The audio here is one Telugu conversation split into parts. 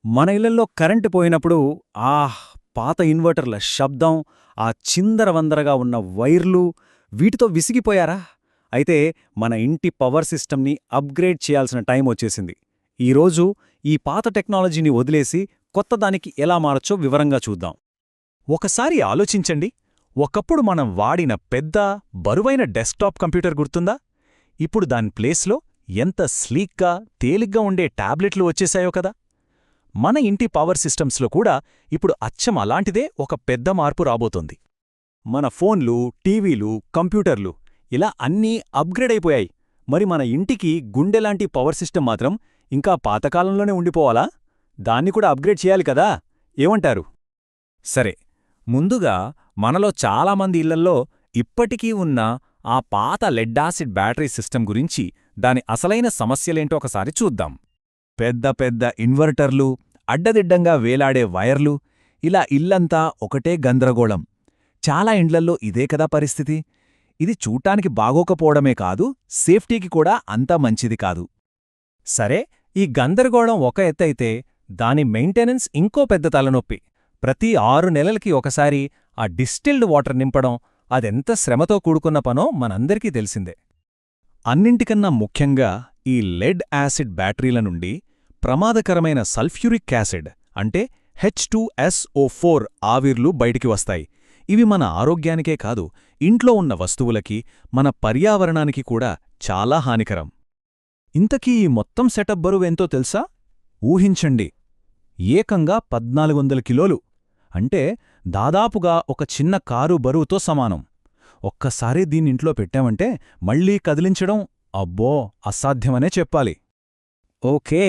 మన ఇళ్లల్లో కరెంటు పోయినప్పుడు పాత ఇన్వర్టర్ల శబ్దం, ఆ చిందరవందరగా ఉన్న వైర్లు, వీటితో విసిగిపోయారా? అయితే మన ఇంటి పవర్ సిస్టమ్ని అప్గ్రేడ్ చేయాల్సిన టైం వచ్చేసింది. ఈరోజు ఈ పాత టెక్నాలజీని వదిలేసి కొత్తదానికి ఎలా మారచ్చో వివరంగా చూద్దాం. ఒకసారి ఆలోచించండి, ఒకప్పుడు మనం వాడిన పెద్ద, బరువైన డెస్క్టాప్ కంప్యూటర్ గుర్తుందా? ఇప్పుడు దాని ప్లేస్లో ఎంత స్లీక్గా, తేలిగ్గా ఉండే టాబ్లెట్లు వచ్చేశాయో కదా! మన ఇంటి పవర్ సిస్టమ్స్లో కూడా ఇప్పుడు అచ్చం అలాంటిదే ఒక పెద్ద మార్పు రాబోతోంది. మన ఫోన్లు, టీవీలు, కంప్యూటర్లు ఇలా అన్నీ అప్గ్రేడ్ అయిపోయాయి. మరి మన ఇంటికి గుండెలాంటి పవర్ సిస్టమ్ మాత్రం ఇంకా పాతకాలంలోనే ఉండిపోవాలా? దాన్ని కూడా అప్గ్రేడ్ చేయాలి కదా? ఏమంటారు? సరే, ముందుగా మనలో చాలామంది ఇళ్లల్లో ఇప్పటికీ ఉన్న ఆ పాత లెడ్-యాసిడ్ బ్యాటరీ సిస్టమ్ గురించి, దాని అసలైన సమస్యలేంటో ఒకసారి చూద్దాం. పెద్ద పెద్ద ఇన్వర్టర్లు, అడ్డదిడ్డంగా వేలాడే వైర్లు, ఇలా ఇల్లంతా ఒకటే గందరగోళం. చాలా ఇండ్లల్లో ఇదే కదా పరిస్థితి. ఇది చూడ్డానికి బాగోకపోవడమే కాదు, సేఫ్టీకి కూడా అంత మంచిది కాదు. సరే, ఈ గందరగోళం ఒక ఎత్తైతే దాని మెయింటెనెన్స్ ఇంకో పెద్ద తలనొప్పి. ప్రతి 6 నెలలకి ఒకసారి ఆ డిస్టిల్డ్ వాటర్ నింపడం, అదెంత శ్రమతో కూడుకున్న పనో మనందరికీ తెలిసిందే. అన్నింటికన్నా ముఖ్యంగా ఈ లెడ్ యాసిడ్ బ్యాటరీల నుండి ప్రమాదకరమైన సల్ఫ్యూరిక్ యాసిడ్ అంటే H2SO4 ఆవిర్లు బయటికి వస్తాయి. ఇవి మన ఆరోగ్యానికే కాదు, ఇంట్లో ఉన్న వస్తువులకి, మన పర్యావరణానికి కూడా చాలా హానికరం. ఇంతకీ ఈ మొత్తం సెటప్ బరువెంతో తెలుసా? ఊహించండి, ఏకంగా 1400 కిలోలు. అంటే దాదాపుగా ఒక చిన్న కారు బరువుతో సమానం. ఒక్కసారి దీన్నింట్లో పెట్టామంటే మళ్లీ కదిలించడం అబ్బో అసాధ్యమనే చెప్పాలి. ఓకే,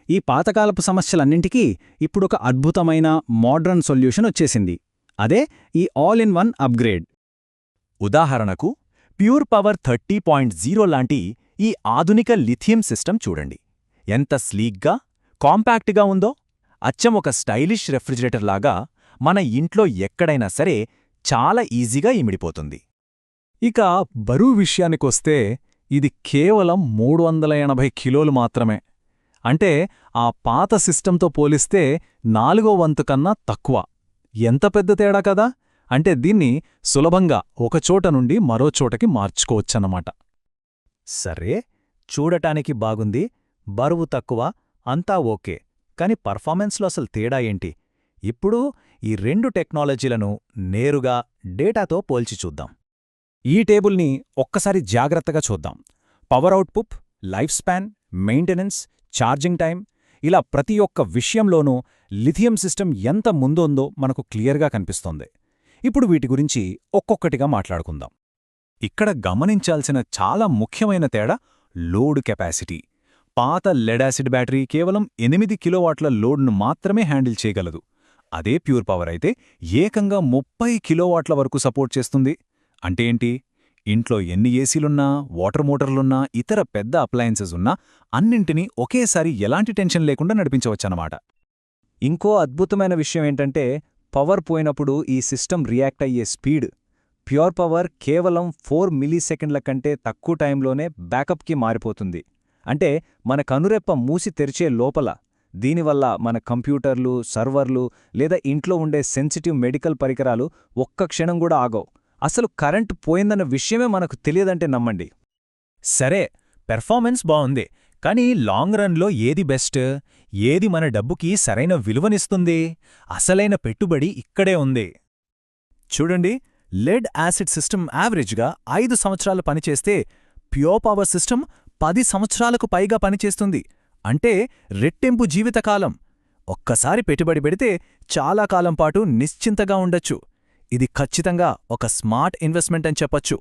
ఈ పాతకాలపు సమస్యలన్నింటికీ ఇప్పుడొక అద్భుతమైన మోడ్రన్ సొల్యూషన్ వచ్చేసింది. అదే ఈ ఆల్ ఇన్ వన్ అప్గ్రేడ్. ఉదాహరణకు ప్యూర్ పవర్ 30.0 లాంటి ఈ ఆధునిక లిథియం సిస్టమ్ చూడండి. ఎంత స్లీక్గా, కాంపాక్ట్గా ఉందో! అచ్చం ఒక స్టైలిష్ రెఫ్రిజిరేటర్ లాగా మన ఇంట్లో ఎక్కడైనా సరే చాలా ఈజీగా ఇమిడిపోతుంది. ఇక బరువు విషయానికొస్తే ఇది కేవలం 380 కిలోలు మాత్రమే. అంటే ఆ పాత సిస్టంతో పోలిస్తే 4వ వంతు కన్నా తక్కువ. ఎంత పెద్ద తేడా కదా! అంటే దీన్ని సులభంగా ఒకచోట నుండి మరో చోటకి మార్చుకోవచ్చన్నమాట. సరే, చూడటానికి బాగుంది, బరువు తక్కువ, అంతా ఓకే. కాని పర్ఫార్మెన్స్లో అసలు తేడా ఏంటి? ఇప్పుడు ఈ రెండు టెక్నాలజీలను నేరుగా డేటాతో పోల్చి చూద్దాం. ఈ టేబుల్ని ఒక్కసారి జాగ్రత్తగా చూద్దాం. Power output, life span, maintenance, charging time, ఇలా ప్రతి ఒక్క విషయంలోనూ లిథియం సిస్టమ్ ఎంత ముందుందో మనకు క్లియర్గా కనిపిస్తోంది. ఇప్పుడు వీటి గురించి ఒక్కొక్కటిగా మాట్లాడుకుందాం. ఇక్కడ గమనించాల్సిన చాలా ముఖ్యమైన తేడా లోడ్ కెపాసిటీ. పాత లెడ్-యాసిడ్ బ్యాటరీ కేవలం 8 కిలోవాట్ల లోడ్ను మాత్రమే హ్యాండిల్ చేయగలదు. అదే ప్యూర్ పవర్ అయితే ఏకంగా 30 కిలోవాట్ల వరకు సపోర్ట్ చేస్తుంది. అంటే ఏంటి? ఇంట్లో ఎన్ని ఏసీలున్నా, వాటర్ మోటార్లున్నా, ఇతర పెద్ద అప్లయన్సెస్ ఉన్నా అన్నింటినీ ఒకేసారి ఎలాంటి టెన్షన్ లేకుండా నడిపించవచ్చన్నమాట. ఇంకో అద్భుతమైన విషయం ఏంటంటే, పవర్ పోయినప్పుడు ఈ సిస్టమ్ రియాక్ట్ అయ్యే స్పీడ్. ప్యూర్ పవర్ కేవలం 4 మిల్లీసెకండ్ల కంటే తక్కువ టైంలోనే బ్యాకప్కి మారిపోతుంది. అంటే మన కనురెప్ప మూసి తెరిచే లోపల. దీనివల్ల మన కంప్యూటర్లు, సర్వర్లు లేదా ఇంట్లో ఉండే సెన్సిటివ్ మెడికల్ పరికరాలు ఒక్క క్షణం కూడా ఆగవు. అసలు కరెంటు పోయిందన్న విషయమే మనకు తెలియదంటే నమ్మండి. సరే, పెర్ఫార్మెన్స్ బావుంది, కానీ లాంగ్ రన్లో ఏది బెస్ట్? ఏది మన డబ్బుకి సరైన విలువనిస్తుంది? అసలైన పెట్టుబడి ఇక్కడే ఉంది. చూడండి, లెడ్ యాసిడ్ సిస్టమ్ యావరేజ్గా 5 సంవత్సరాలు పనిచేస్తే ప్యూర్ పవర్ సిస్టమ్ 10 సంవత్సరాలకు పైగా పనిచేస్తుంది. అంటే రెట్టింపు జీవితకాలం. ఒక్కసారి పెట్టుబడి పెడితే చాలా కాలం పాటు నిశ్చింతగా ఉండొచ్చు. ఇది ఖచ్చితంగా ఒక స్మార్ట్ ఇన్వెస్ట్మెంట్ అని చెప్పొచ్చు.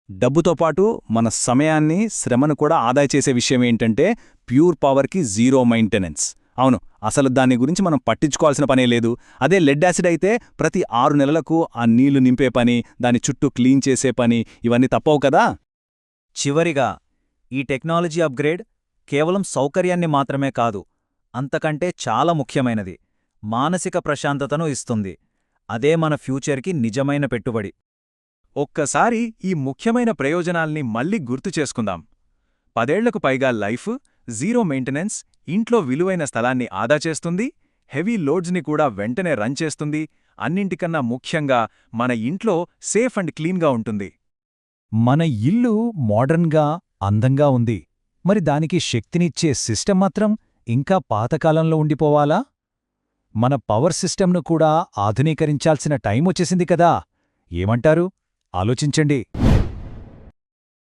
డబ్బుతో పాటు మన సమయాన్ని, శ్రమను కూడా ఆదా చేసే విషయమేంటంటే ప్యూర్ పవర్కి జీరో మెయింటెనెన్స్. అవును, అసలు దాని గురించి మనం పట్టించుకోవాల్సిన పనే లేదు. అదే లెడ్ యాసిడ్ అయితే ప్రతి 6 నెలలకు ఆ నీళ్లు నింపే పని, దాని చుట్టూ క్లీన్ చేసే పని, ఇవన్నీ తప్పవు కదా. చివరిగా, ఈ టెక్నాలజీ అప్గ్రేడ్ కేవలం సౌకర్యాన్ని మాత్రమే కాదు, అంతకంటే చాలా ముఖ్యమైనది. మానసిక ప్రశాంతతను ఇస్తుంది. అదే మన ఫ్యూచర్కి నిజమైన పెట్టుబడి. ఒక్కసారి ఈ ముఖ్యమైన ప్రయోజనాల్ని మళ్ళీ గుర్తు చేసుకుందాం. 10 ఏళ్లకు పైగా లైఫ్, జీరో మెయింటెనెన్స్, ఇంట్లో విలువైన స్థలాన్ని ఆదా చేస్తుంది. హెవీ లోడ్స్ని కూడా వెంటనే రన్ చేస్తుంది, అన్నింటికన్నా ముఖ్యంగా మన ఇంట్లో సేఫ్ అండ్ క్లీన్గా ఉంటుంది. మన ఇల్లు మోడర్న్గా అందంగా ఉంది, మరి దానికి శక్తినిచ్చే సిస్టమ్ మాత్రం ఇంకా పాతకాలంలో ఉండిపోవాలా? మన పవర్ సిస్టమ్ను కూడా ఆధునీకరించాల్సిన టైం వచ్చేసింది కదా. ఏమంటారు? ఆలోచించండి.